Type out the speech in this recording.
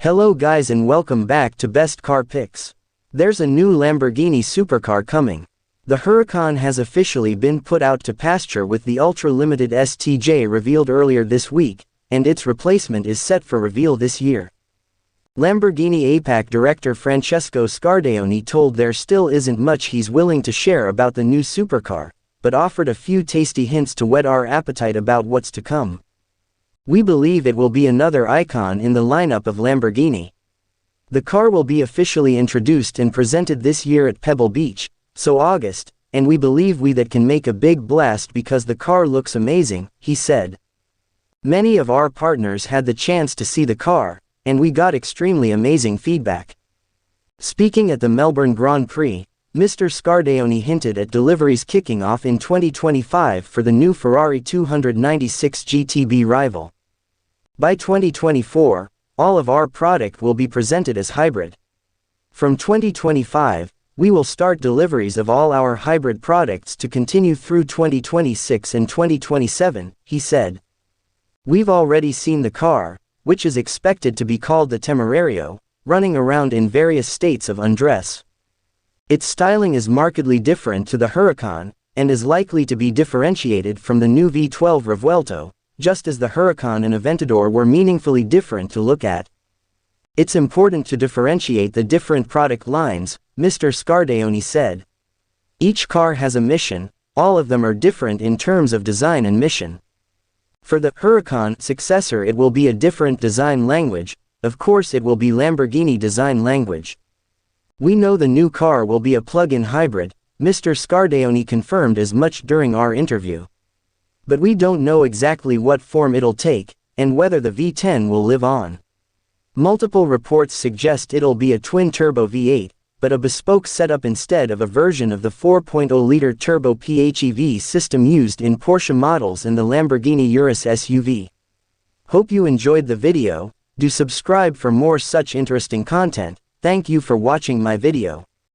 Hello guys and welcome back to Best Car Picks. There's a new Lamborghini supercar coming. The Huracan has officially been put out to pasture with the ultra-limited STJ revealed earlier this week, and its replacement is set for reveal this year. Lamborghini APAC director Francesco Scardeoni told there still isn't much he's willing to share about the new supercar, but offered a few tasty hints to whet our appetite about what's to come. We believe it will be another icon in the lineup of Lamborghini. The car will be officially introduced and presented this year at Pebble Beach, so August, and we believe that can make a big blast because the car looks amazing, he said. Many of our partners had the chance to see the car, and we got extremely amazing feedback. Speaking at the Melbourne Grand Prix, Mr. Scardeoni hinted at deliveries kicking off in 2025 for the new Ferrari 296 GTB rival. By 2024, all of our product will be presented as hybrid. From 2025, we will start deliveries of all our hybrid products to continue through 2026 and 2027, he said. We've already seen the car, which is expected to be called the Temerario, running around in various states of undress. Its styling is markedly different to the Huracan, and is likely to be differentiated from the new V12 Revuelto, just as the Huracan and Aventador were meaningfully different to look at. It's important to differentiate the different product lines, Mr. Scardeoni said. Each car has a mission, all of them are different in terms of design and mission. For the Huracan successor it will be a different design language, of course it will be Lamborghini design language. We know the new car will be a plug-in hybrid, Mr. Scardeoni confirmed as much during our interview. But we don't know exactly what form it'll take, and whether the V10 will live on. Multiple reports suggest it'll be a twin-turbo V8, but a bespoke setup instead of a version of the 4.0-liter turbo PHEV system used in Porsche models and the Lamborghini Urus SUV. Hope you enjoyed the video. Do subscribe for more such interesting content. Thank you for watching my video.